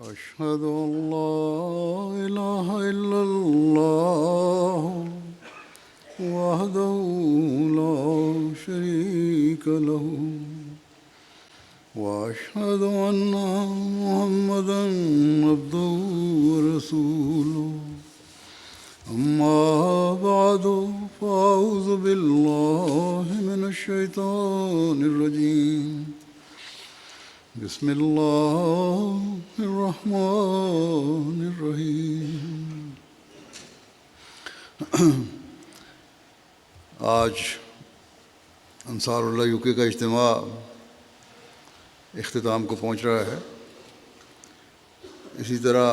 أشهد أن لا إله إلا الله وحده لا شريك له وأشهد أن محمدا عبده ورسوله أما بعد فأعوذ بالله من الشيطان الرجيم بسم الله الرحمن الرحیم. آج انصاراللہ UK کا اجتماع اختتام کو پہنچ رہا ہے. اسی طرح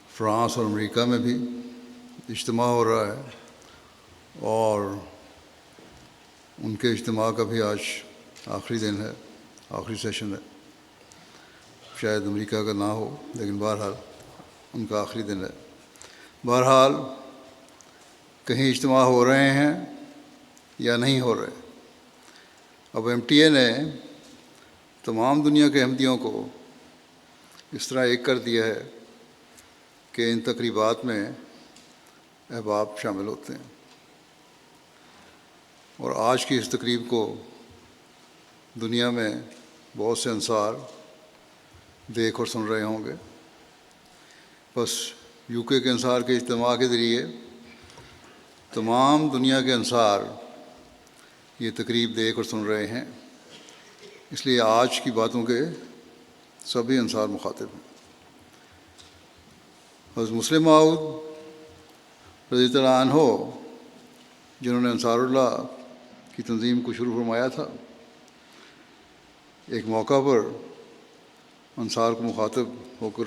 فرانس اور امریکہ میں بھی اجتماع ہو رہا ہے اور ان کے اجتماع کا بھی آج آخری دن ہے، آخری سیشن ہے. شاید امریکہ کا نہ ہو لیکن بہرحال ان کا آخری دن ہے. بہرحال کہیں اجتماع ہو رہے ہیں یا نہیں ہو رہے. اب MTA نے تمام دنیا کے احمدیوں کو اس طرح ایک کر دیا ہے کہ ان تقریبات میں احباب شامل ہوتے ہیں، اور آج کی اس تقریب کو دنیا میں بہت سے انصار دیکھ اور سن رہے ہوں گے. بس UK کے انصار کے اجتماع کے ذریعے تمام دنیا کے انصار یہ تقریب دیکھ اور سن رہے ہیں، اس لیے آج کی باتوں کے سبھی انصار مخاطب ہیں. حضرت مسلم موعود رضی اللہ عنہ جنہوں نے انصاراللہ کی تنظیم کو شروع فرمایا تھا، ایک موقع پر انصار کو مخاطب ہو کر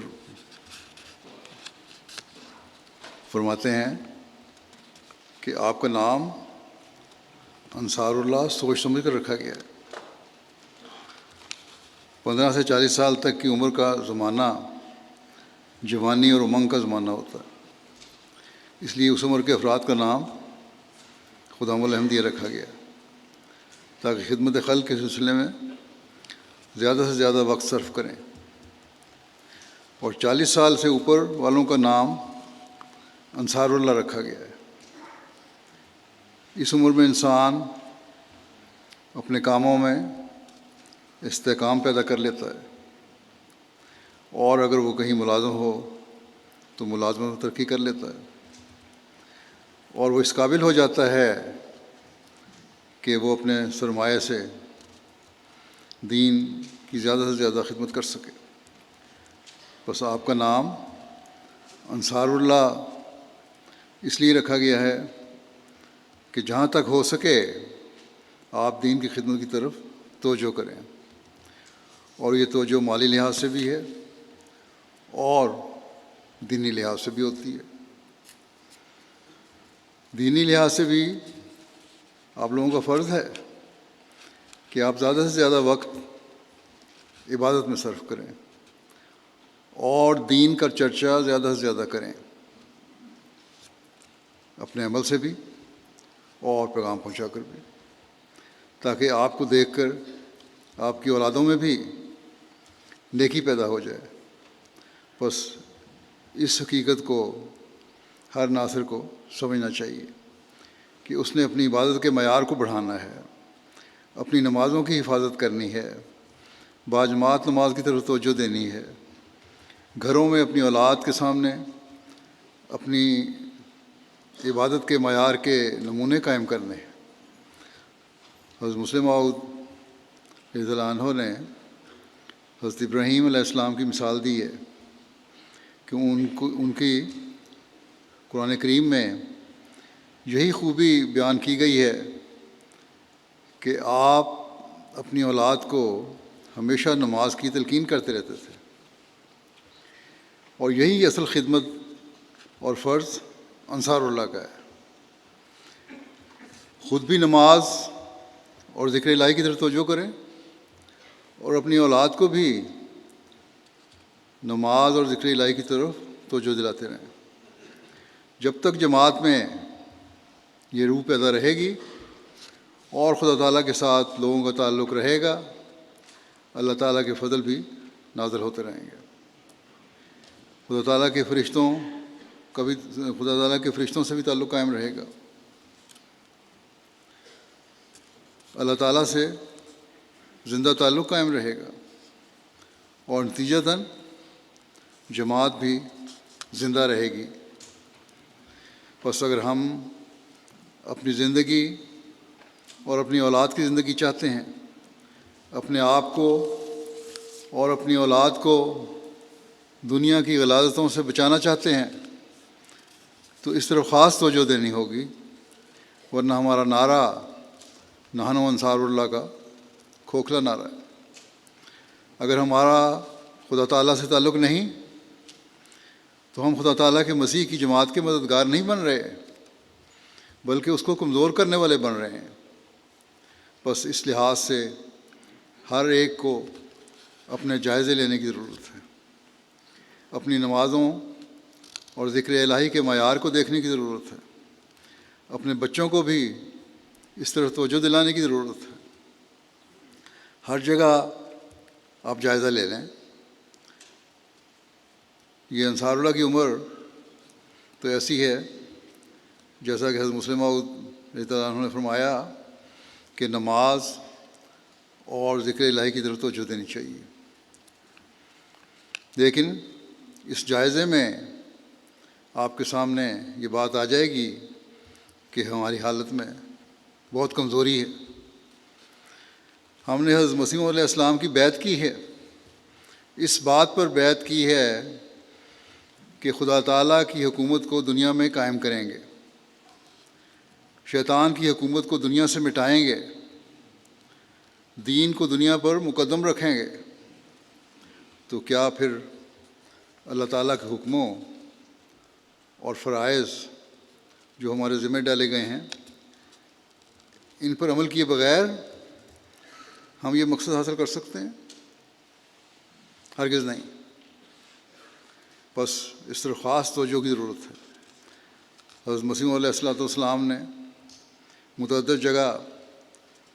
فرماتے ہیں کہ آپ کا نام انصاراللہ سوچ سمجھ کر رکھا گیا ہے. 15 سے 40 سال تک کی عمر کا زمانہ جوانی اور امنگ کا زمانہ ہوتا ہے، اس لیے اس عمر کے افراد کا نام خدام الاحمدیہ رکھا گیا تاکہ خدمت خلق کے سلسلے میں زیادہ سے زیادہ وقت صرف کریں. اور 40 سال سے اوپر والوں کا نام انصاراللہ رکھا گیا ہے. اس عمر میں انسان اپنے کاموں میں استحکام پیدا کر لیتا ہے، اور اگر وہ کہیں ملازم ہو تو ملازمت میں ترقی کر لیتا ہے، اور وہ اس قابل ہو جاتا ہے کہ وہ اپنے سرمایہ سے دین کی زیادہ سے زیادہ خدمت کر سکے. بس آپ کا نام انصاراللہ اس لیے رکھا گیا ہے کہ جہاں تک ہو سکے آپ دین کی خدمت کی طرف توجہ کریں، اور یہ توجہ مالی لحاظ سے بھی ہے اور دینی لحاظ سے بھی ہوتی ہے. دینی لحاظ سے بھی آپ لوگوں کا فرض ہے کہ آپ زیادہ سے زیادہ وقت عبادت میں صرف کریں اور دین کا چرچا زیادہ سے زیادہ کریں، اپنے عمل سے بھی اور پیغام پہنچا کر بھی، تاکہ آپ کو دیکھ کر آپ کی اولادوں میں بھی نیکی پیدا ہو جائے. بس اس حقیقت کو ہر ناصر کو سمجھنا چاہیے کہ اس نے اپنی عبادت کے معیار کو بڑھانا ہے، اپنی نمازوں کی حفاظت کرنی ہے، باجماعت نماز کی طرف توجہ دینی ہے، گھروں میں اپنی اولاد کے سامنے اپنی عبادت کے معیار کے نمونے قائم کرنے ہیں. حضرت مسلم موعود رضی اللہ عنہ نے حضرت ابراہیم علیہ السلام کی مثال دی ہے کہ ان کی قرآن کریم میں یہی خوبی بیان کی گئی ہے کہ آپ اپنی اولاد کو ہمیشہ نماز کی تلقین کرتے رہتے تھے، اور یہی اصل خدمت اور فرض انصاراللہ کا ہے. خود بھی نماز اور ذکر الہی کی طرف توجہ کریں اور اپنی اولاد کو بھی نماز اور ذکر الہی کی طرف توجہ دلاتے رہیں. جب تک جماعت میں یہ روح پیدا رہے گی اور خدا تعالیٰ کے ساتھ لوگوں کا تعلق رہے گا، اللہ تعالیٰ کے فضل بھی نازل ہوتے رہیں گے۔ خدا تعالیٰ کے فرشتوں خدا تعالیٰ کے فرشتوں سے بھی تعلق قائم رہے گا، اللہ تعالیٰ سے زندہ تعلق قائم رہے گا، اور نتیجتاً جماعت بھی زندہ رہے گی۔ بس اگر ہم اپنی زندگی اور اپنی اولاد کی زندگی چاہتے ہیں، اپنے آپ کو اور اپنی اولاد کو دنیا کی غلاظتوں سے بچانا چاہتے ہیں، تو اس طرف خاص توجہ دینی ہوگی، ورنہ ہمارا نعرہ نحنو انصار اللہ کا کھوکھلا نعرہ ہے۔ اگر ہمارا خدا تعالیٰ سے تعلق نہیں تو ہم خدا تعالیٰ کے مسیح کی جماعت کے مددگار نہیں بن رہے، بلکہ اس کو کمزور کرنے والے بن رہے ہیں۔ بس اس لحاظ سے ہر ایک کو اپنے جائزے لینے کی ضرورت ہے، اپنی نمازوں اور ذکر الہی کے معیار کو دیکھنے کی ضرورت ہے، اپنے بچوں کو بھی اس طرف توجہ دلانے کی ضرورت ہے۔ ہر جگہ آپ جائزہ لے لیں۔ یہ انصار اللہ کی عمر تو ایسی ہے جیسا کہ حضرت مسلم رضی اللہ عنہ نے فرمایا کہ نماز اور ذکر الہی کی طرف توجہ دینی چاہیے، لیکن اس جائزے میں آپ کے سامنے یہ بات آ جائے گی کہ ہماری حالت میں بہت کمزوری ہے۔ ہم نے حضرت مسیح علیہ السلام کی بیعت کی ہے، اس بات پر بیعت کی ہے کہ خدا تعالیٰ کی حکومت کو دنیا میں قائم کریں گے، شیطان کی حکومت کو دنیا سے مٹائیں گے، دین کو دنیا پر مقدم رکھیں گے۔ تو کیا پھر اللہ تعالیٰ کے حکموں اور فرائض جو ہمارے ذمہ ڈالے گئے ہیں، ان پر عمل کیے بغیر ہم یہ مقصد حاصل کر سکتے ہیں؟ ہرگز نہیں۔ بس اس طرح خاص توجہ کی ضرورت ہے۔ حضرت مسیح علیہ السلام نے متعدد جگہ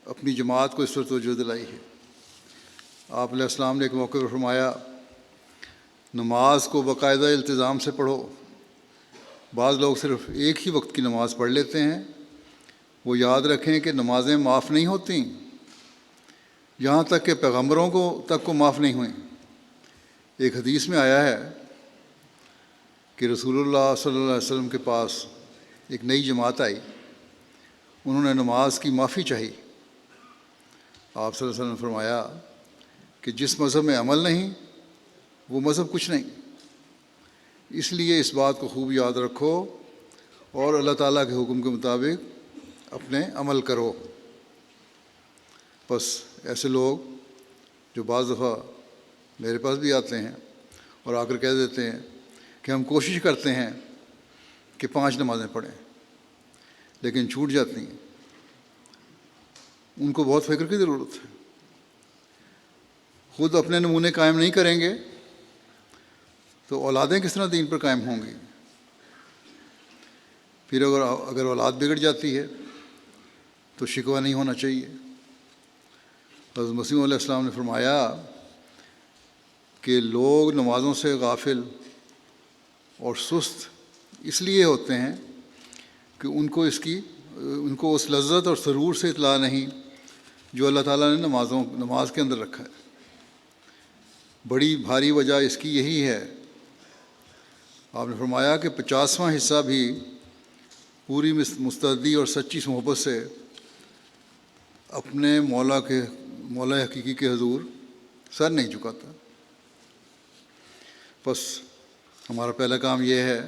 اپنی جماعت کو اس پر توجہ دلائی ہے۔ آپ علیہ السلام نے ایک موقع پر فرمایا، نماز کو باقاعدہ التزام سے پڑھو۔ بعض لوگ صرف ایک ہی وقت کی نماز پڑھ لیتے ہیں، وہ یاد رکھیں کہ نمازیں معاف نہیں ہوتیں، یہاں تک کہ پیغمبروں کو معاف نہیں ہوئیں۔ ایک حدیث میں آیا ہے کہ رسول اللہ صلی اللہ علیہ وسلم کے پاس ایک نئی جماعت آئی، انہوں نے نماز کی معافی چاہی۔ آپ صلی اللہ علیہ وسلم نے فرمایا کہ جس مذہب میں عمل نہیں وہ مذہب کچھ نہیں، اس لیے اس بات کو خوب یاد رکھو اور اللہ تعالیٰ کے حکم کے مطابق اپنے عمل کرو۔ بس ایسے لوگ جو بعض دفعہ میرے پاس بھی آتے ہیں اور آ کر کہہ دیتے ہیں کہ ہم کوشش کرتے ہیں کہ 5 نمازیں پڑھیں لیکن چھوٹ جاتی ہیں، ان کو بہت فکر کی ضرورت ہے۔ خود اپنے نمونے قائم نہیں کریں گے تو اولادیں کس طرح دین پر قائم ہوں گی؟ پھر اگر اولاد بگڑ جاتی ہے تو شکوہ نہیں ہونا چاہیے۔ حضرت مسیح علیہ السلام نے فرمایا کہ لوگ نمازوں سے غافل اور سست اس لیے ہوتے ہیں کہ ان کو اس لذت اور سرور سے اطلاع نہیں جو اللہ تعالیٰ نے نماز کے اندر رکھا ہے۔ بڑی بھاری وجہ اس کی یہی ہے۔ آپ نے فرمایا کہ 50واں حصہ بھی پوری مستعدی اور سچی محبت سے اپنے مولا حقیقی کے حضور سر نہیں جھکاتا۔ بس ہمارا پہلا کام یہ ہے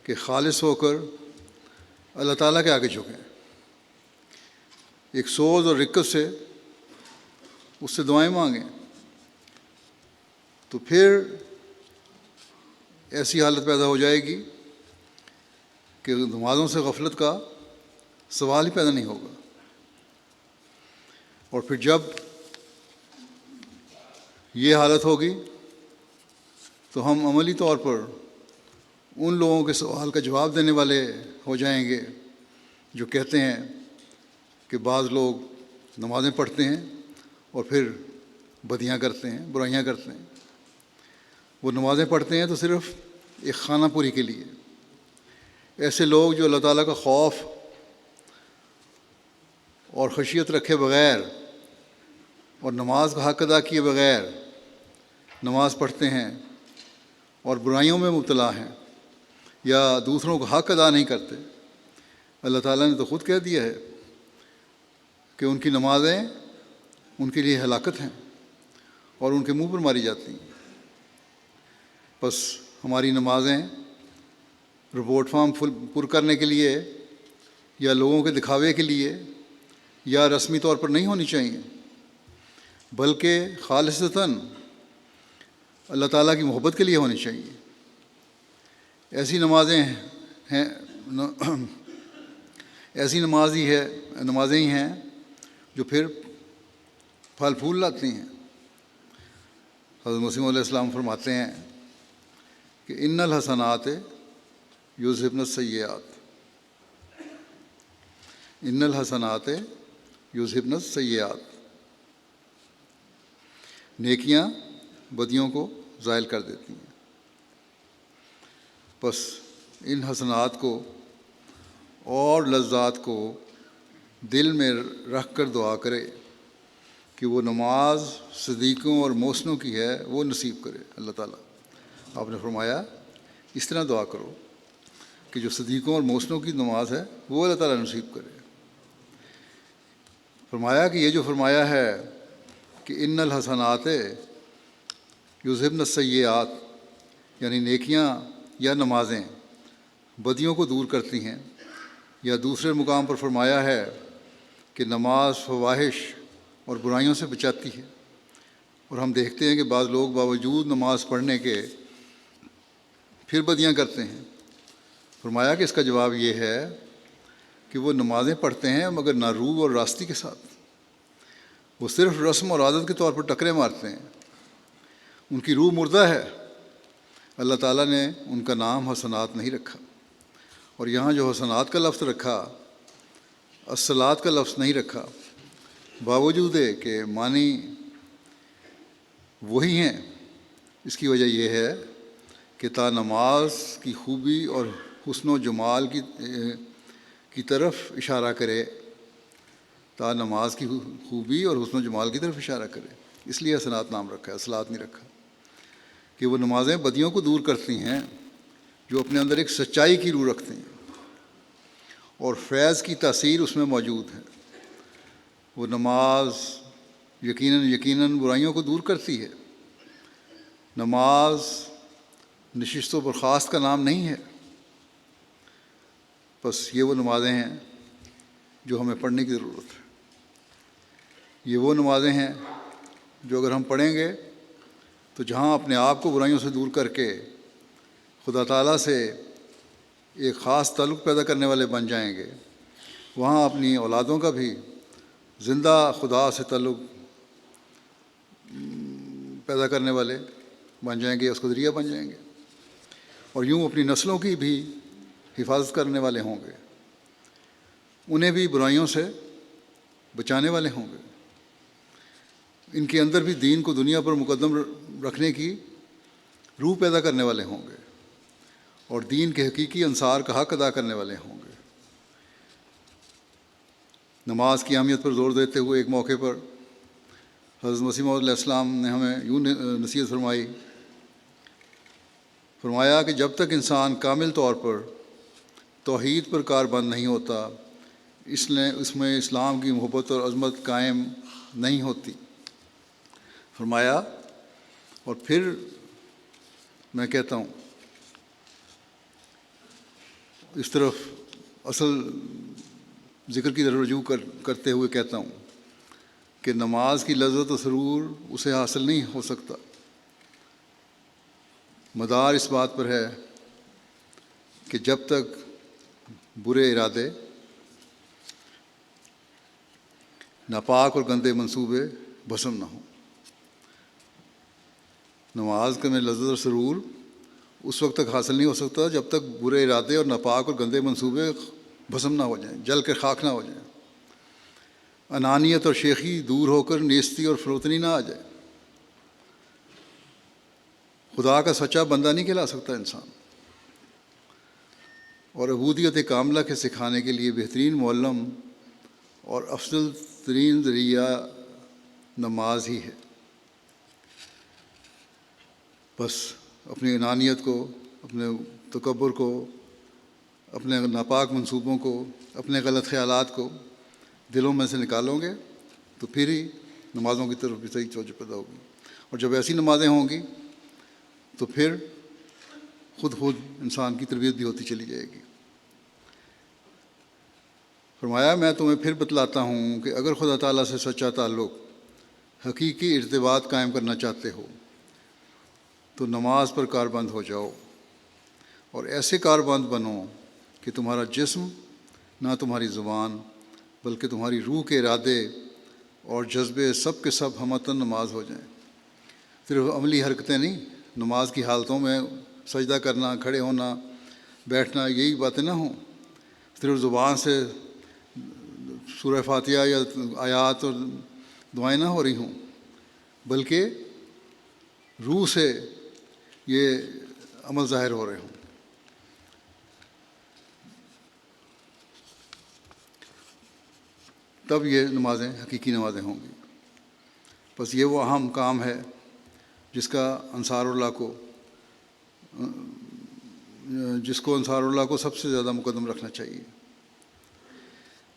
کہ خالص ہو کر اللہ تعالیٰ کے آگے جھکیں، ایک سوز اور رکت سے اس سے دعائیں مانگیں، تو پھر ایسی حالت پیدا ہو جائے گی کہ نمازوں سے غفلت کا سوال ہی پیدا نہیں ہوگا۔ اور پھر جب یہ حالت ہوگی تو ہم عملی طور پر ان لوگوں کے سوال کا جواب دینے والے ہو جائیں گے جو کہتے ہیں کہ بعض لوگ نمازیں پڑھتے ہیں اور پھر بدیاں کرتے ہیں، برائیاں کرتے ہیں. وہ نمازیں پڑھتے ہیں تو صرف ایک خانہ پوری کے لیے. ایسے لوگ جو اللہ تعالیٰ کا خوف اور خشیت رکھے بغیر اور نماز کا حق ادا کیے بغیر نماز پڑھتے ہیں اور برائیوں میں مبتلا ہیں یا دوسروں کا حق ادا نہیں کرتے، اللہ تعالیٰ نے تو خود کہہ دیا ہے کہ ان کی نمازیں ان کے لیے ہلاکت ہیں اور ان کے منہ پر ماری جاتی ہیں. بس ہماری نمازیں رپورٹ فارم پر کرنے کے لیے یا لوگوں کے دکھاوے کے لیے یا رسمی طور پر نہیں ہونی چاہیے، بلکہ خالصتاً اللہ تعالیٰ کی محبت کے لیے ہونی چاہیے. ایسی نمازیں ہیں ایسی نمازیں ہی ہیں جو پھر پھل پھول لاتی ہیں. حضرت مسیح علیہ السلام فرماتے ہیں کہ ان الحسنات یذہبن السیئات، ان الحسنات یذہبن السیئات، نیکیاں بدیوں کو زائل کر دیتی ہیں. بس ان حسنات کو اور لذات کو دل میں رکھ کر دعا کرے کہ وہ نماز صدیقوں اور محسنوں کی ہے، وہ نصیب کرے اللہ تعالیٰ. آپ نے فرمایا اس طرح دعا کرو کہ جو صدیقوں اور محسنوں کی نماز ہے وہ اللہ تعالیٰ نصیب کرے. فرمایا کہ یہ جو فرمایا ہے کہ ان الحسنات یذہبن السیئات، یعنی نیکیاں یا نمازیں بدیوں کو دور کرتی ہیں، یا دوسرے مقام پر فرمایا ہے کہ نماز فواحش اور برائیوں سے بچاتی ہے. اور ہم دیکھتے ہیں کہ بعض لوگ باوجود نماز پڑھنے کے پھر بدیاں کرتے ہیں. فرمایا کہ اس کا جواب یہ ہے کہ وہ نمازیں پڑھتے ہیں مگر نہ روح اور راستی کے ساتھ. وہ صرف رسم اور عادت کے طور پر ٹکرے مارتے ہیں، ان کی روح مردہ ہے. اللہ تعالیٰ نے ان کا نام حسنات نہیں رکھا، اور یہاں جو حسنات کا لفظ رکھا، الصلاۃ کا لفظ نہیں رکھا، باوجود کہ معنی وہی ہیں. اس کی وجہ یہ ہے کہ تا نماز کی خوبی اور حسن و جمال کی طرف اشارہ کرے، تا نماز کی خوبی اور حسن و جمال کی طرف اشارہ کرے، اس لیے حسنات نام رکھا ہے، الصلاۃ نہیں رکھا. کہ وہ نمازیں بدیوں کو دور کرتی ہیں جو اپنے اندر ایک سچائی کی روح رکھتے ہیں اور فیض کی تاثیر اس میں موجود ہے. وہ نماز یقیناً برائیوں کو دور کرتی ہے. نماز نشست و برخاست کا نام نہیں ہے. بس یہ وہ نمازیں ہیں جو ہمیں پڑھنے کی ضرورت ہے. یہ وہ نمازیں ہیں جو اگر ہم پڑھیں گے تو جہاں اپنے آپ کو برائیوں سے دور کر کے خدا تعالیٰ سے ایک خاص تعلق پیدا کرنے والے بن جائیں گے، وہاں اپنی اولادوں کا بھی زندہ خدا سے تعلق پیدا کرنے والے بن جائیں گے، اس کا ذریعہ بن جائیں گے، اور یوں اپنی نسلوں کی بھی حفاظت کرنے والے ہوں گے، انہیں بھی برائیوں سے بچانے والے ہوں گے. ان کے اندر بھی دین کو دنیا پر مقدم رکھنے کی روح پیدا کرنے والے ہوں گے اور دین کے حقیقی انصار کا حق ادا کرنے والے ہوں گے. نماز کی اہمیت پر زور دیتے ہوئے ایک موقع پر حضرت مسیح علیہ السلام نے ہمیں یوں نصیحت فرمایا کہ جب تک انسان کامل طور پر توحید پر کاربند نہیں ہوتا، اس میں اسلام کی محبت اور عظمت قائم نہیں ہوتی. فرمایا، اور پھر میں کہتا ہوں، اس طرف اصل ذکر کی طرف رجوع کرتے ہوئے کہتا ہوں کہ نماز کی لذت و سرور اسے حاصل نہیں ہو سکتا. مدار اس بات پر ہے کہ جب تک برے ارادے، ناپاک اور گندے منصوبے بھسم نہ ہوں. نماز کا میں لذت اور سرور اس وقت تک حاصل نہیں ہو سکتا جب تک برے ارادے اور ناپاک اور گندے منصوبے بھسم نہ ہو جائیں، جل کے خاک نہ ہو جائیں، انانیت اور شیخی دور ہو کر نیستی اور فروتنی نہ آ جائے. خدا کا سچا بندہ نہیں کہلا سکتا انسان، اور عبودیت کاملہ کے سکھانے کے لیے بہترین معلم اور افضل ترین ذریعہ نماز ہی ہے۔ بس اپنی انانیت کو، اپنے تکبر کو، اپنے ناپاک منصوبوں کو، اپنے غلط خیالات کو دلوں میں سے نکالو گے تو پھر ہی نمازوں کی طرف بھی صحیح توجہ پیدا ہوگی، اور جب ایسی نمازیں ہوں گی تو پھر خود انسان کی تربیت بھی ہوتی چلی جائے گی۔ فرمایا میں تمہیں پھر بتلاتا ہوں کہ اگر خدا تعالیٰ سے سچا تعلق، حقیقی ارتباط قائم کرنا چاہتے ہو تو نماز پر کاربند ہو جاؤ، اور ایسے کاربند بنو کہ تمہارا جسم نہ تمہاری زبان بلکہ تمہاری روح کے ارادے اور جذبے سب کے سب ہمتاً نماز ہو جائیں۔ صرف عملی حرکتیں نہیں، نماز کی حالتوں میں سجدہ کرنا، کھڑے ہونا، بیٹھنا، یہی باتیں نہ ہوں، صرف زبان سے سورہ فاتحہ یا آیات اور دعائیں نہ ہو رہی ہوں، بلکہ روح سے یہ عمل ظاہر ہو رہے ہوں۔ تب یہ نمازیں حقیقی نمازیں ہوں گی۔ بس یہ وہ اہم کام ہے جس کو انصار اللہ کو سب سے زیادہ مقدم رکھنا چاہیے۔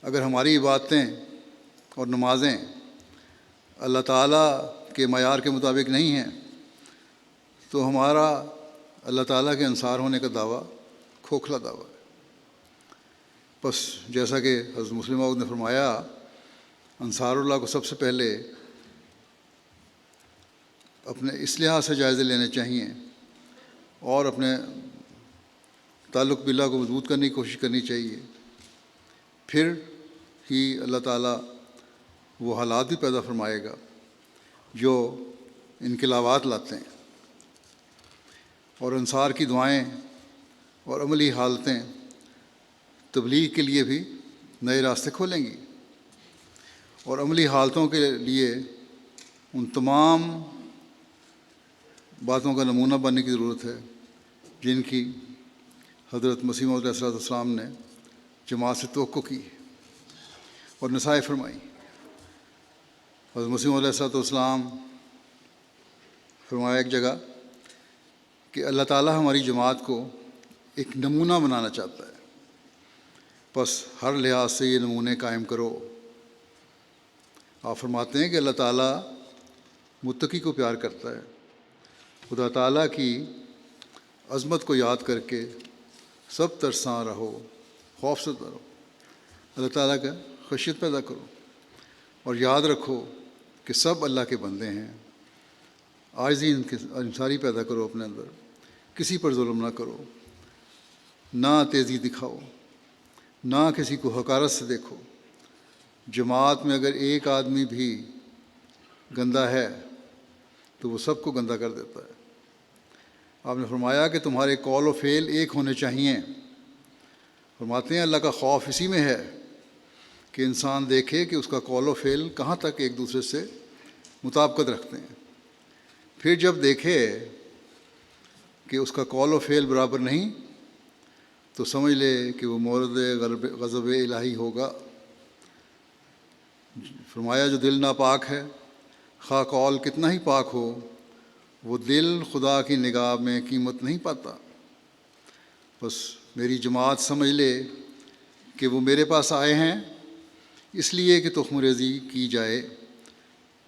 اگر ہماری عبادتیں اور نمازیں اللہ تعالیٰ کے معیار کے مطابق نہیں ہیں تو ہمارا اللہ تعالیٰ کے انصار ہونے کا دعویٰ کھوکھلا دعویٰ ہے۔ بس جیسا کہ حضرت مسلم موعود نے فرمایا، انصار اللہ کو سب سے پہلے اپنے اس لحاظ سے جائزے لینے چاہیے اور اپنے تعلق باللہ کو مضبوط کرنے کی کوشش کرنی چاہیے، پھر ہی اللہ تعالیٰ وہ حالات بھی پیدا فرمائے گا جو انقلابات لاتے ہیں، اور انصار کی دعائیں اور عملی حالتیں تبلیغ کے لیے بھی نئے راستے کھولیں گی، اور عملی حالتوں کے لیے ان تمام باتوں کا نمونہ بننے کی ضرورت ہے جن کی حضرت مسیح موعود علیہ السلام نے جماعت سے توقع کی اور نصائح فرمائی۔ حضرت مسیح موعود علیہ السلام فرمایا ایک جگہ کہ اللہ تعالیٰ ہماری جماعت کو ایک نمونہ بنانا چاہتا ہے، بس ہر لحاظ سے یہ نمونے قائم کرو۔ آپ فرماتے ہیں کہ اللہ تعالیٰ متقی کو پیار کرتا ہے، خدا تعالیٰ کی عظمت کو یاد کر کے سب ترساں رہو، خوف سے رہو، اللہ تعالیٰ کا خشیت پیدا کرو، اور یاد رکھو کہ سب اللہ کے بندے ہیں۔ عاجزی انصاری پیدا کرو اپنے اندر، کسی پر ظلم نہ کرو، نہ تیزی دکھاؤ، نہ کسی کو حقارت سے دیکھو۔ جماعت میں اگر ایک آدمی بھی گندہ ہے تو وہ سب کو گندہ کر دیتا ہے۔ آپ نے فرمایا کہ تمہارے قول و فعل ایک ہونے چاہیے۔ فرماتے ہیں اللہ کا خوف اسی میں ہے کہ انسان دیکھے کہ اس کا قول و فعل کہاں تک ایک دوسرے سے مطابقت رکھتے ہیں، پھر جب دیکھے کہ اس کا قول و فعل برابر نہیں تو سمجھ لے کہ وہ مورد غضب الہی ہوگا۔ فرمایا جو دل ناپاک ہے، خواہ قول کتنا ہی پاک ہو، وہ دل خدا کی نگاہ میں قیمت نہیں پاتا۔ بس میری جماعت سمجھ لے کہ وہ میرے پاس آئے ہیں اس لیے کہ تخم ریزی کی جائے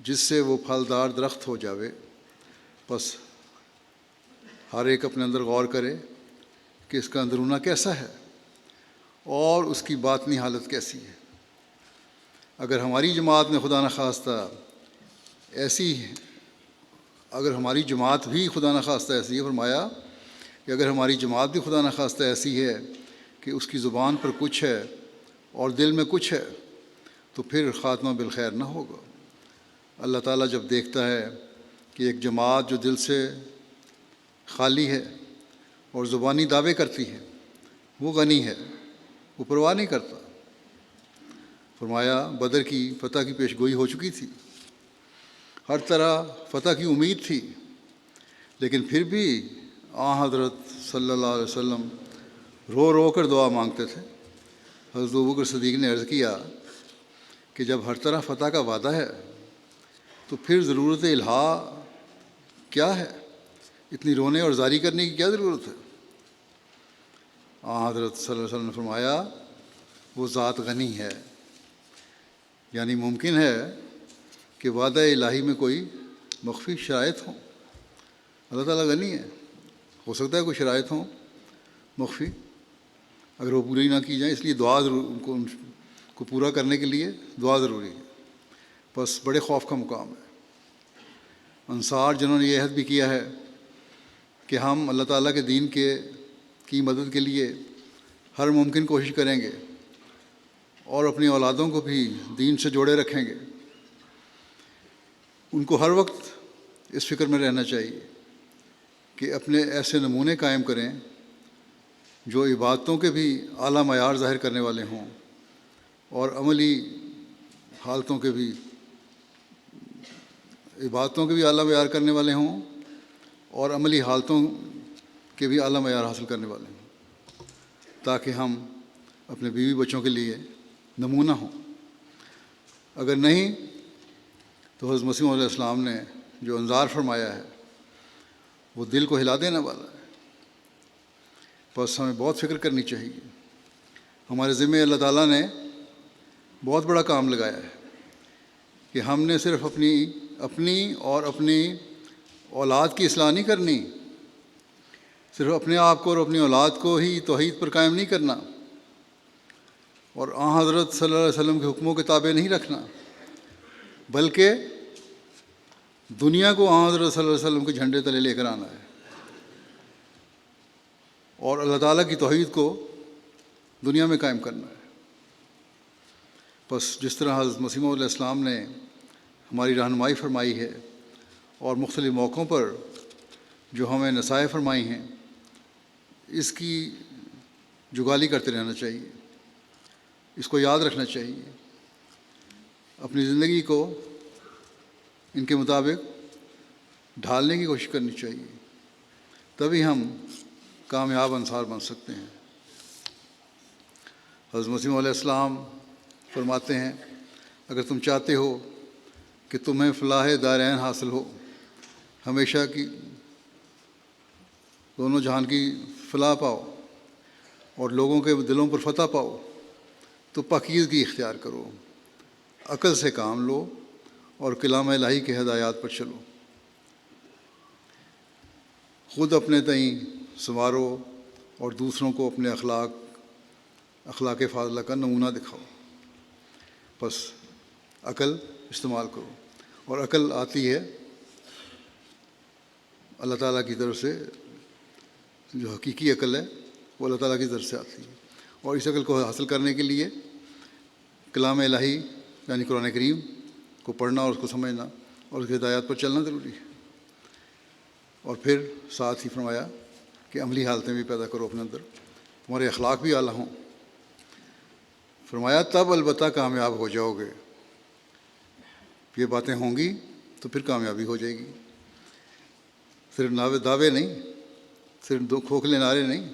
جس سے وہ پھلدار درخت ہو جاوے۔ بس ہر ایک اپنے اندر غور کرے کہ اس کا اندرونہ کیسا ہے اور اس کی باطنی حالت کیسی ہے۔ اگر ہماری جماعت میں خدا نخواستہ ایسی ہے، اگر ہماری جماعت بھی خدا نخواستہ ایسی ہے، فرمایا کہ اگر ہماری جماعت بھی خدا نخواستہ ایسی ہے کہ اس کی زبان پر کچھ ہے اور دل میں کچھ ہے تو پھر خاتمہ بالخیر نہ ہوگا۔ اللہ تعالیٰ جب دیکھتا ہے کہ ایک جماعت جو دل سے خالی ہے اور زبانی دعوے کرتی ہے وہ غنی ہے، وہ پرواہ نہیں کرتا۔ فرمایا بدر کی فتح کی پیش گوئی ہو چکی تھی، ہر طرح فتح کی امید تھی، لیکن پھر بھی حضرت صلی اللہ علیہ وسلم رو رو کر دعا مانگتے تھے۔ حضرت ابوبکر صدیق نے عرض کیا کہ جب ہر طرح فتح کا وعدہ ہے تو پھر ضرورت الہا کیا ہے؟ اتنی رونے اور زاری کرنے کی کیا ضرورت ہے؟ حضرت صلی اللہ علیہ وسلم نے فرمایا وہ ذات غنی ہے، یعنی ممکن ہے کہ وعدہ الہی میں کوئی مخفی شرائط ہوں۔ اللہ تعالیٰ غنی ہے، ہو سکتا ہے کوئی شرائط ہوں مخفی، اگر وہ پوری نہ کی جائیں، اس لیے دعا ان کو پورا کرنے کے لیے دعا ضروری ہے۔ بس بڑے خوف کا مقام ہے۔ انصار جنہوں نے یہ عہد بھی کیا ہے کہ ہم اللہ تعالیٰ کے دین کی مدد کے لیے ہر ممکن کوشش کریں گے اور اپنی اولادوں کو بھی دین سے جوڑے رکھیں گے، ان کو ہر وقت اس فکر میں رہنا چاہیے کہ اپنے ایسے نمونے قائم کریں جو عبادتوں کے بھی اعلیٰ معیار ظاہر کرنے والے ہوں اور عملی حالتوں کے بھی اعلیٰ معیار کرنے والے ہوں اور عملی حالتوں کے بھی اعلیٰ معیار حاصل کرنے والے ہوں، تاکہ ہم اپنے بیوی بچوں کے لیے نمونہ ہوں۔ اگر نہیں تو حضرت مسیح علیہ السلام نے جو انذار فرمایا ہے وہ دل کو ہلا دینے والا ہے۔ بس ہمیں بہت فکر کرنی چاہیے۔ ہمارے ذمے اللہ تعالیٰ نے بہت بڑا کام لگایا ہے کہ ہم نے صرف اپنی اور اپنی اولاد کی اصلاح نہیں کرنی، صرف اپنے آپ کو اور اپنی اولاد کو ہی توحید پر قائم نہیں کرنا اور حضرت صلی اللہ علیہ وسلم کے حکموں کے تابع نہیں رکھنا، بلکہ دنیا کو حضرت صلی اللہ علیہ وسلم کے جھنڈے تلے لے کر آنا ہے اور اللہ تعالیٰ کی توحید کو دنیا میں قائم کرنا ہے۔ بس جس طرح حضرت مسیح علیہ السلام نے ہماری رہنمائی فرمائی ہے اور مختلف موقعوں پر جو ہمیں نصائح فرمائی ہیں، اس کی جگالی کرتے رہنا چاہیے، اس کو یاد رکھنا چاہیے، اپنی زندگی کو ان کے مطابق ڈھالنے کی کوشش کرنی چاہیے، تبھی ہم کامیاب انصار بن سکتے ہیں۔ حضرت مسیح علیہ السلام فرماتے ہیں اگر تم چاہتے ہو کہ تمہیں فلاح دارین حاصل ہو، ہمیشہ کی دونوں جہان کی فلاح پاؤ اور لوگوں کے دلوں پر فتح پاؤ، تو پاکیزگی اختیار کرو، عقل سے کام لو اور کلام الہی کے ہدایات پر چلو، خود اپنے تئیں سنوارو اور دوسروں کو اپنے اخلاق فاضلہ کا نمونہ دکھاؤ۔ بس عقل استعمال کرو، اور عقل آتی ہے اللہ تعالیٰ کی طرف سے، جو حقیقی عقل ہے وہ اللہ تعالیٰ کی طرف سے آتی ہے، اور اس عقل کو حاصل کرنے کے لیے کلام الہی یعنی قرآن کریم کو پڑھنا اور اس کو سمجھنا اور اس کی ہدایات پر چلنا ضروری ہے۔ اور پھر ساتھ ہی فرمایا کہ عملی حالتیں بھی پیدا کرو اپنے اندر، تمہارے اخلاق بھی اعلیٰ ہوں۔ فرمایا تب البتہ کامیاب ہو جاؤ گے، یہ باتیں ہوں گی تو پھر کامیابی ہو جائے گی، صرف دعوے نہیں، صرف کھوکھلے نعرے نہیں۔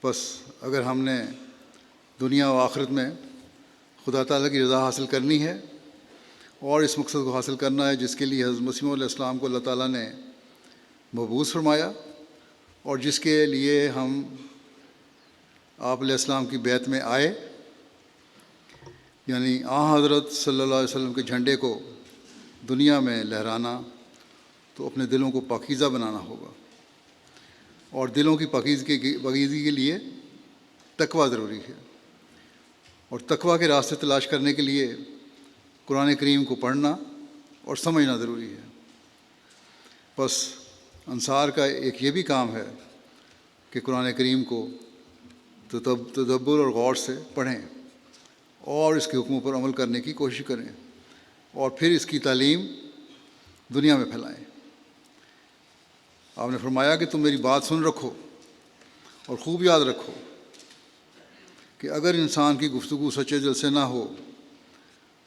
بس اگر ہم نے دنیا و آخرت میں خدا تعالیٰ کی رضا حاصل کرنی ہے اور اس مقصد کو حاصل کرنا ہے جس کے لیے حضرت مسیح علیہ السلام کو اللہ تعالیٰ نے مبعوث فرمایا اور جس کے لیے ہم آپ علیہ السلام کی بیعت میں آئے، یعنی حضرت صلی اللہ علیہ وسلم کے جھنڈے کو دنیا میں لہرانا، تو اپنے دلوں کو پاکیزہ بنانا ہوگا، اور دلوں کی پاکیزگی کے لیے تقویٰ ضروری ہے، اور تقویٰ کے راستے تلاش کرنے کے لیے قرآن کریم کو پڑھنا اور سمجھنا ضروری ہے۔ بس انصار کا ایک یہ بھی کام ہے کہ قرآن کریم کو تدبر اور غور سے پڑھیں اور اس کے حکموں پر عمل کرنے کی کوشش کریں، اور پھر اس کی تعلیم دنیا میں پھیلائیں۔ آپ نے فرمایا کہ تم میری بات سن رکھو اور خوب یاد رکھو کہ اگر انسان کی گفتگو سچے دل سے نہ ہو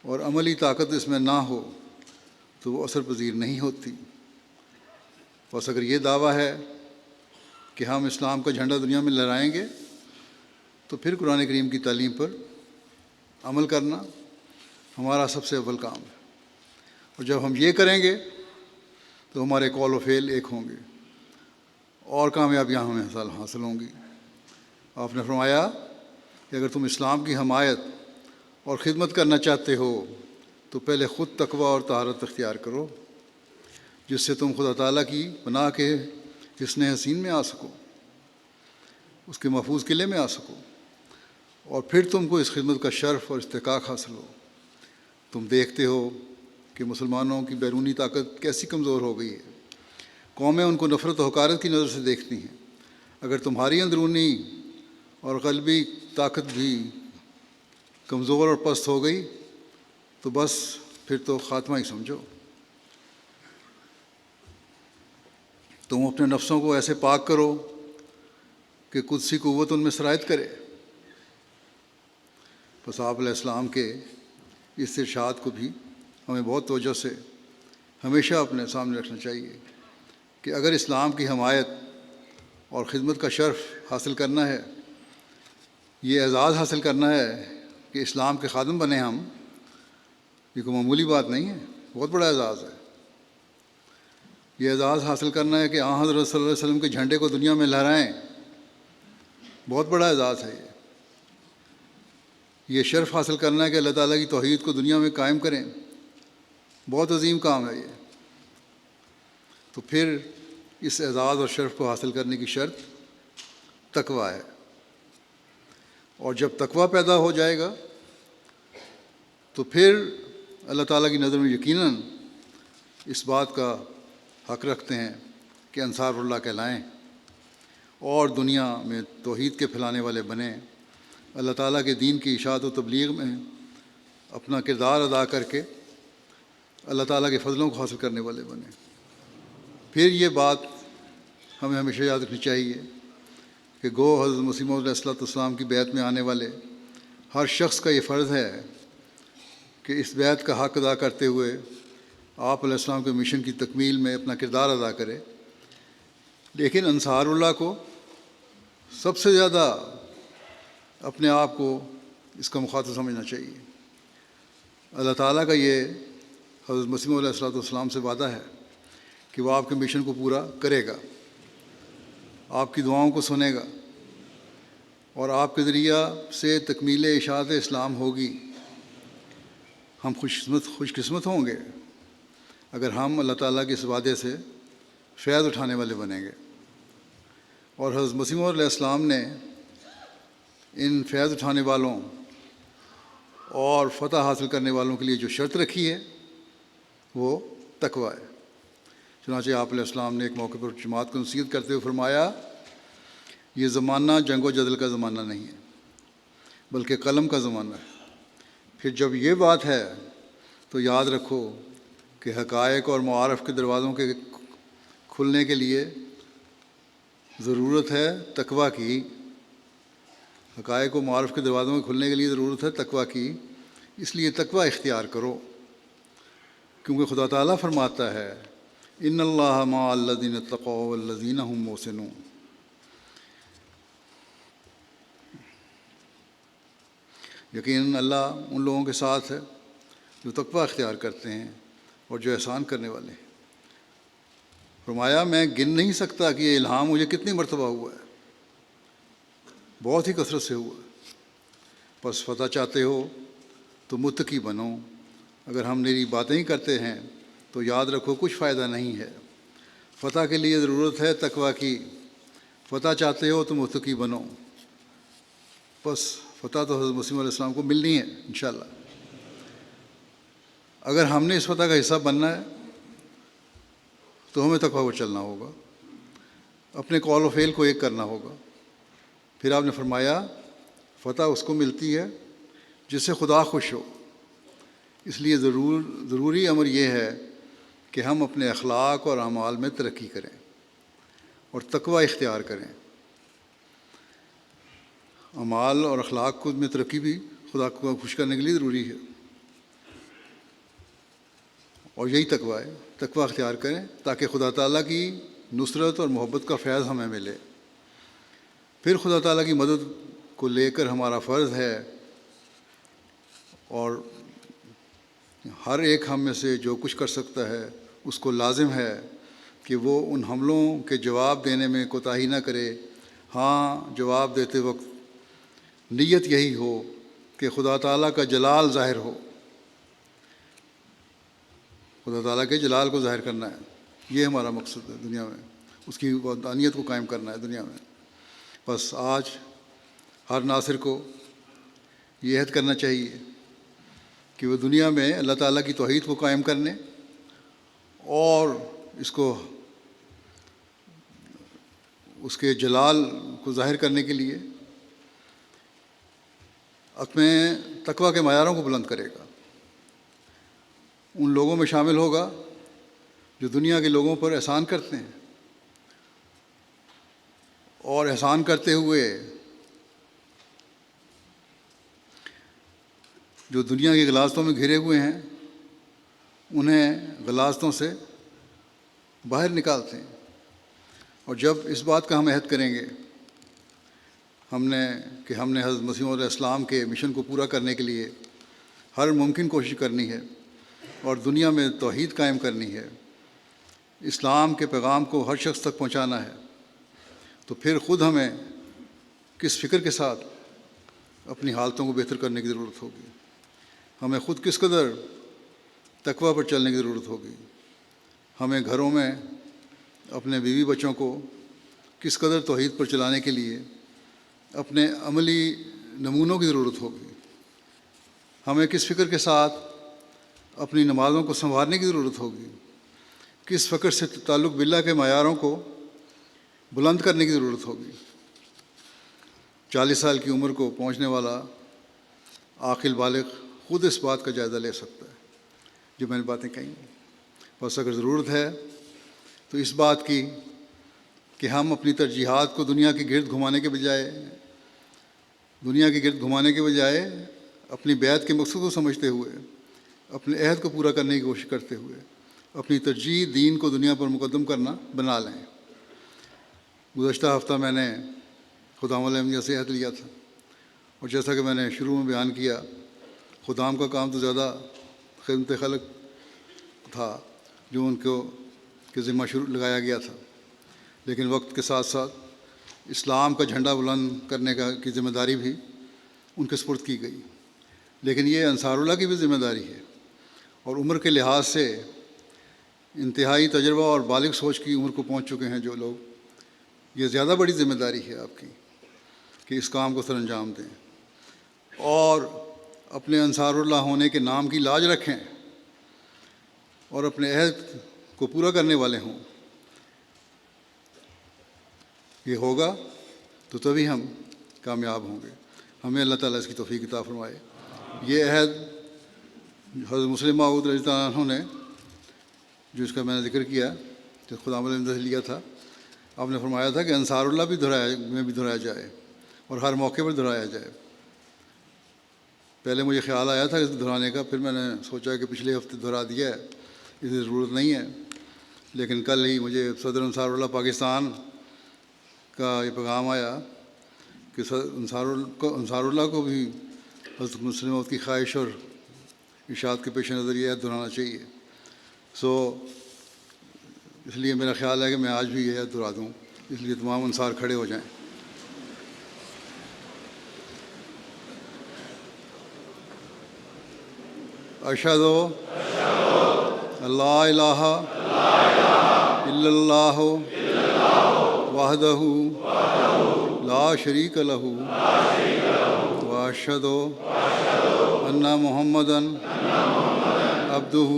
اور عملی طاقت اس میں نہ ہو تو وہ اثر پذیر نہیں ہوتی۔ بس اگر یہ دعویٰ ہے کہ ہم اسلام کا جھنڈا دنیا میں لہرائیں گے تو پھر قرآن کریم کی تعلیم پر عمل کرنا ہمارا سب سے اول کام ہے، اور جب ہم یہ کریں گے تو ہمارے قول و فعل ایک ہوں گے اور کامیابیاں ہمیں حاصل ہوں گی۔ آپ نے فرمایا کہ اگر تم اسلام کی حمایت اور خدمت کرنا چاہتے ہو تو پہلے خود تقوی اور طہارت اختیار کرو، جس سے تم خدا تعالیٰ کی پناہ کے حصن حسین میں آ سکو، اس کے محفوظ قلعے میں آ سکو، اور پھر تم کو اس خدمت کا شرف اور استحقاق حاصل ہو۔ تم دیکھتے ہو کہ مسلمانوں کی بیرونی طاقت کیسی کمزور ہو گئی ہے، قومیں ان کو نفرت و حقارت کی نظر سے دیکھتی ہیں۔ اگر تمہاری اندرونی اور قلبی طاقت بھی کمزور اور پست ہو گئی تو بس پھر تو خاتمہ ہی سمجھو۔ تم اپنے نفسوں کو ایسے پاک کرو کہ قدسی قوت ان میں سرایت کرے۔ بس آپ علیہ السلام کے اس ارشاد کو بھی ہمیں بہت توجہ سے ہمیشہ اپنے سامنے رکھنا چاہیے کہ اگر اسلام کی حمایت اور خدمت کا شرف حاصل کرنا ہے، یہ اعزاز حاصل کرنا ہے کہ اسلام کے خادم بنے ہم، یہ کوئی معمولی بات نہیں ہے، بہت بڑا اعزاز ہے۔ یہ اعزاز حاصل کرنا ہے کہ حضرت صلی اللہ علیہ وسلم کے جھنڈے کو دنیا میں لہرائیں، بہت بڑا اعزاز ہے۔ یہ شرف حاصل کرنا ہے کہ اللہ تعالیٰ کی توحید کو دنیا میں قائم کریں، بہت عظیم کام ہے یہ۔ تو پھر اس اعزاز اور شرف کو حاصل کرنے کی شرط تقویٰ ہے، اور جب تقویٰ پیدا ہو جائے گا تو پھر اللہ تعالیٰ کی نظر میں یقیناً اس بات کا حق رکھتے ہیں کہ انصار اللہ کہلائیں اور دنیا میں توحید کے پھیلانے والے بنیں، اللہ تعالیٰ کے دین کی اشاعت و تبلیغ میں اپنا کردار ادا کر کے اللہ تعالیٰ کے فضلوں کو حاصل کرنے والے بنیں۔ پھر یہ بات ہمیں ہمیشہ یاد رکھنی چاہیے کہ گو حضرت مسیح موعود علیہ السلام کی بیعت میں آنے والے ہر شخص کا یہ فرض ہے کہ اس بیعت کا حق ادا کرتے ہوئے آپ علیہ السلام کے مشن کی تکمیل میں اپنا کردار ادا کرے، لیکن انصار اللہ کو سب سے زیادہ اپنے آپ کو اس کا مخاطب سمجھنا چاہیے۔ اللہ تعالیٰ کا یہ حضرت مسیح موعود علیہ السلام سے وعدہ ہے کہ وہ آپ کے مشن کو پورا کرے گا، آپ کی دعاؤں کو سنے گا، اور آپ کے ذریعہ سے تکمیل اشاعت اسلام ہوگی۔ ہم خوش قسمت ہوں گے اگر ہم اللہ تعالیٰ کے اس وعدے سے فیض اٹھانے والے بنیں گے۔ اور حضرت مسیح موعود علیہ السلام نے ان فیض اٹھانے والوں اور فتح حاصل کرنے والوں کے لیے جو شرط رکھی ہے وہ تقویٰ ہے۔ چنانچہ آپ علیہ السلام نے ایک موقع پر جماعت کو نصیحت کرتے ہوئے فرمایا، یہ زمانہ جنگ و جدل کا زمانہ نہیں ہے بلکہ قلم کا زمانہ ہے۔ پھر جب یہ بات ہے تو یاد رکھو کہ حقائق اور معارف کے دروازوں کے کھلنے کے لیے ضرورت ہے تقویٰ کی۔ حقائق و معارف کے دروازوں کے کھلنے کے لیے ضرورت ہے تقویٰ کی، اس لیے تقویٰ اختیار کرو، کیونکہ خدا تعالیٰ فرماتا ہے ان اللہ مع الذین اتقوا والذین هم محسنون۔ یقیناً اللہ ان لوگوں کے ساتھ ہے جو تقویٰ اختیار کرتے ہیں اور جو احسان کرنے والے ہیں۔ فرمایا میں گن نہیں سکتا کہ یہ الہام مجھے کتنی مرتبہ ہوا ہے، بہت ہی کثرت سے ہوا ہے۔ بس فتح چاہتے ہو تو متقی بنو، اگر ہم میری باتیں ہی کرتے ہیں تو یاد رکھو کچھ فائدہ نہیں ہے۔ فتح کے لیے ضرورت ہے تقویٰ کی، فتح چاہتے ہو تو متقی بنو۔ بس فتح تو حضرت مسیح علیہ السلام کو ملنی ہے انشاءاللہ۔ اگر ہم نے اس فتح کا حصہ بننا ہے تو ہمیں تقویٰ پر چلنا ہوگا، اپنے قول و فعل کو ایک کرنا ہوگا۔ پھر آپ نے فرمایا فتح اس کو ملتی ہے جس سے خدا خوش ہو، اس لیے ضروری امر یہ ہے کہ ہم اپنے اخلاق اور اعمال میں ترقی کریں اور تقویٰ اختیار کریں۔ اعمال اور اخلاق کو میں ترقی بھی خدا کو خوش کرنے کے لیے ضروری ہے، اور یہی تقویٰ ہے۔ تقویٰ اختیار کریں تاکہ خدا تعالیٰ کی نصرت اور محبت کا فیض ہمیں ملے۔ پھر خدا تعالیٰ کی مدد کو لے کر ہمارا فرض ہے، اور ہر ایک ہم میں سے جو کچھ کر سکتا ہے اس کو لازم ہے کہ وہ ان حملوں کے جواب دینے میں کوتاہی نہ کرے۔ ہاں، جواب دیتے وقت نیت یہی ہو کہ خدا تعالیٰ کا جلال ظاہر ہو، خدا تعالیٰ کے جلال کو ظاہر کرنا ہے، یہ ہمارا مقصد ہے دنیا میں، اس کی وحدانیت کو قائم کرنا ہے دنیا میں۔ بس آج ہر ناصر کو یہ عہد کرنا چاہیے کہ وہ دنیا میں اللہ تعالیٰ کی توحید کو قائم کرنے اور اس کے جلال کو ظاہر کرنے کے لیے اپنے تقویٰ کے معیاروں کو بلند کرے گا، ان لوگوں میں شامل ہوگا جو دنیا کے لوگوں پر احسان کرتے ہیں، اور احسان کرتے ہوئے جو دنیا کی غلاظتوں میں گھرے ہوئے ہیں انہیں غلاظتوں سے باہر نکالتے ہیں۔ اور جب اس بات کا ہم عہد کریں گے ہم نے حضرت مسیح علیہ السلام کے مشن کو پورا کرنے کے لیے ہر ممکن کوشش کرنی ہے اور دنیا میں توحید قائم کرنی ہے، اسلام کے پیغام کو ہر شخص تک پہنچانا ہے، تو پھر خود ہمیں کس فکر کے ساتھ اپنی حالتوں کو بہتر کرنے کی ضرورت ہوگی، ہمیں خود کس قدر تقویٰ پر چلنے کی ضرورت ہوگی، ہمیں گھروں میں اپنے بیوی بچوں کو کس قدر توحید پر چلانے کے لیے اپنے عملی نمونوں کی ضرورت ہوگی، ہمیں کس فکر کے ساتھ اپنی نمازوں کو سنوارنے کی ضرورت ہوگی، کس فکر سے تعلق باللہ کے معیاروں کو بلند کرنے کی ضرورت ہوگی۔ 40 سال کی عمر کو پہنچنے والا عاقل بالغ خود اس بات کا جائزہ لے سکتا ہے جو میں نے باتیں کہیں، بس اگر ضرورت ہے تو اس بات کی کہ ہم اپنی ترجیحات کو دنیا کے گرد گھمانے کے بجائے اپنی بیعت کے مقصد کو سمجھتے ہوئے، اپنے عہد کو پورا کرنے کی کوشش کرتے ہوئے اپنی ترجیح دین کو دنیا پر مقدم کرنا بنا لیں۔ گزشتہ ہفتہ میں نے خدام احمدیہ سے عہد لیا تھا، اور جیسا کہ میں نے شروع میں بیان کیا، خدام کا کام تو زیادہ خدمت خلق تھا جو ان کو کے ذمہ لگایا گیا تھا، لیکن وقت کے ساتھ ساتھ اسلام کا جھنڈا بلند کرنے کی ذمہ داری بھی ان کے سپرد کی گئی، لیکن یہ انصاراللہ کی بھی ذمہ داری ہے، اور عمر کے لحاظ سے انتہائی تجربہ اور بالغ سوچ کی عمر کو پہنچ چکے ہیں جو لوگ، یہ زیادہ بڑی ذمہ داری ہے آپ کی کہ اس کام کو سر انجام دیں اور اپنے انصاراللہ ہونے کے نام کی لاج رکھیں اور اپنے عہد کو پورا کرنے والے ہوں۔ یہ ہوگا تو تبھی ہم کامیاب ہوں گے، ہمیں اللہ تعالیٰ اس کی توفیق عطا فرمائے۔ یہ عہد حضرت مسلم معود رضی اللہ عنہ نے، جو اس کا میں نے ذکر کیا، جو خدا نے لیا تھا، آپ نے فرمایا تھا کہ انصاراللہ بھی دہرایا جائے اور ہر موقع پر دہرایا جائے۔ پہلے مجھے خیال آیا تھا اس دہرانے کا، پھر میں نے سوچا کہ پچھلے ہفتے دہرا دیا ہے، اس کی ضرورت نہیں ہے، لیکن کل ہی مجھے صدر انصاراللہ پاکستان کا یہ پیغام آیا کہ انصاراللہ کو بھی حضرت مسلم موت کی خواہش اور ارشاد کے پیش نظر یہ عہد دہرانا چاہیے۔ اس لیے میرا خیال ہے کہ میں آج بھی یہ عہد دہرا دوں، اس لیے تمام انصار کھڑے ہو جائیں۔ اشہد اللہ الہ الا اللہ وحدہ لا شریک لہ واشہد ان محمدا عبدہ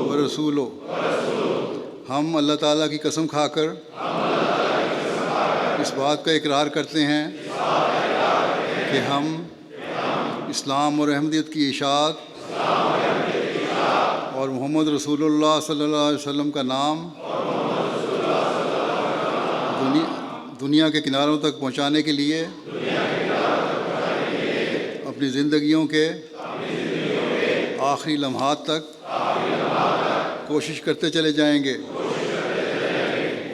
ورسولہ۔ ہم اللہ تعالیٰ کی قسم کھا کر اس بات کا اقرار کرتے ہیں کہ ہم اسلام اور احمدیت کی اشاعت اور محمد رسول اللہ صلی اللہ علیہ وسلم کا نام دنیا کے کناروں تک پہنچانے کے لیے اپنی زندگیوں کے آخری لمحات تک کوشش کرتے چلے جائیں گے۔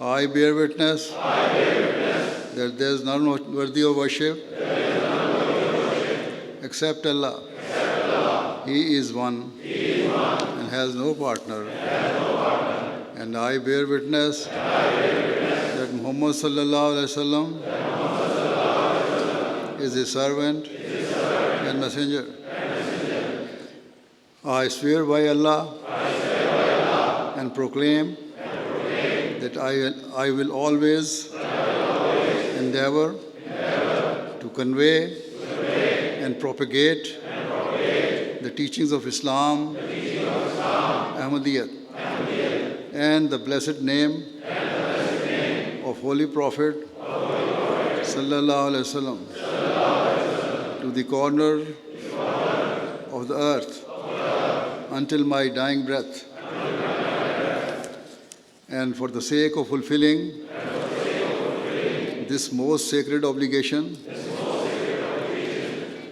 I bear witness that there is none worthy of worship except Allah. He is one and has no partner. And I bear witness that Muhammad sallallahu alaihi wasallam is his servant and messenger. I swear by Allah and proclaim that I will always endeavor to convey and propagate the teachings of Islam, Ahmadiyya, and the blessed name of Holy Prophet Sallallahu Alaihi Wasallam to the corner of the earth until my dying breath. And for the sake of fulfilling this most sacred obligation,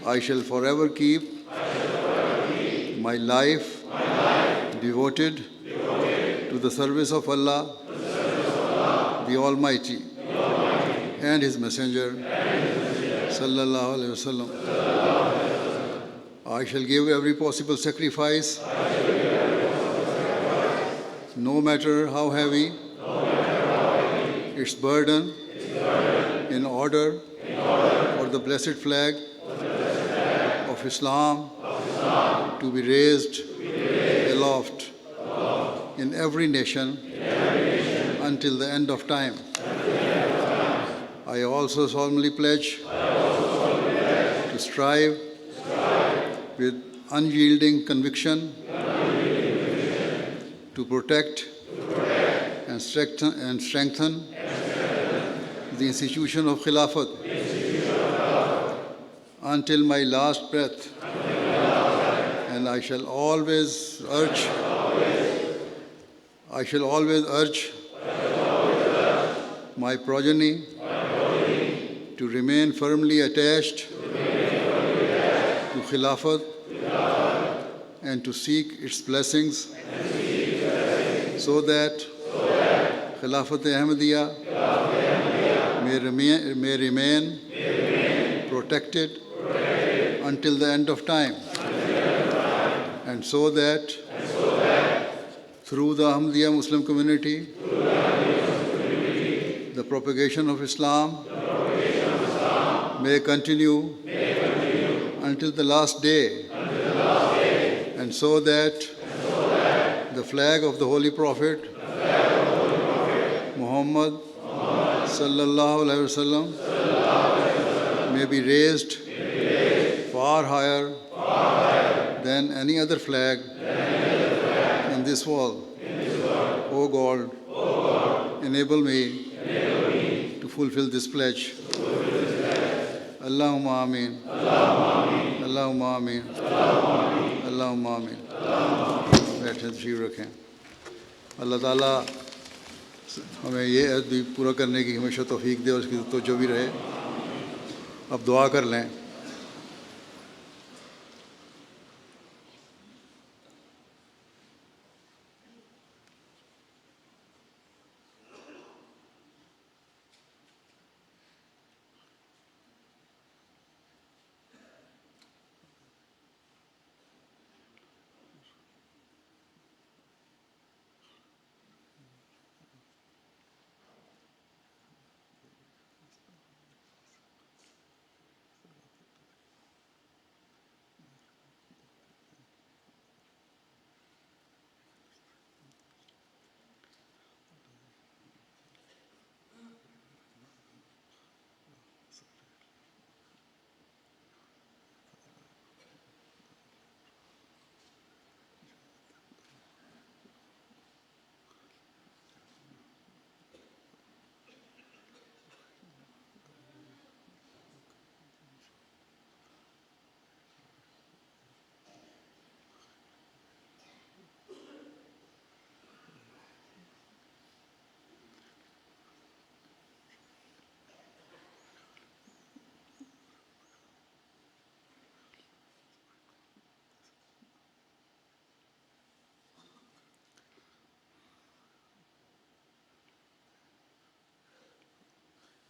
I shall forever keep my life devoted to the service of Allah, the Almighty, and His Messenger, Sallallahu Alaihi Wasallam. I shall give every possible sacrifice, no matter how heavy its burden, in order for the blessed flag of Islam to be raised aloft in every nation until the end of time. I also solemnly pledge to strive with unyielding conviction to protect and strengthen the institution of Khilafat until my last breath, and I shall always urge my progeny to remain firmly attached to Khilafat and to seek its blessings, so that Khilafat Ahmadiyya may remain protected until the end of time, and so that through the Ahmadiyya Muslim community, the propagation of Islam may continue until the last day, and so that the flag of the Holy Prophet Muhammad sallallahu alaihi wasallam may be raised far higher than any other flag in this world. O God, enable me to fulfill this pledge. Allahumma ameen. Allahumma ameen. Allahumma ameen. بیٹھیں تشریف رکھیں. اللہ تعالیٰ ہمیں یہ عہد بھی پورا کرنے کی ہمیشہ توفیق دے اور اس کی توجہ بھی رہے. اب دعا کر لیں.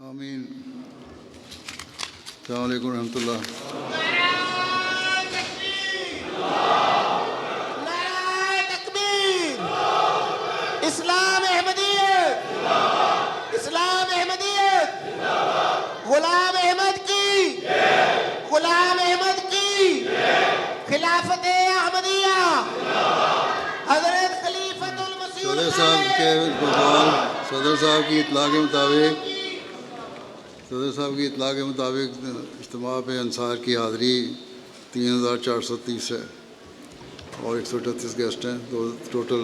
آمین. السلام علیکم ورحمۃ اللہ. اسلام احمدیت، اسلام احمدیت، غلام احمد کی، غلام احمد کی، خلافت احمدیہ، حضرت خلیفۃ المسیح صدر صاحب کے صدر صاحب کی اطلاع کے مطابق اجتماع پہ انصار کی حاضری 3430 ہے اور 138 گیسٹ ہیں. تو ٹوٹل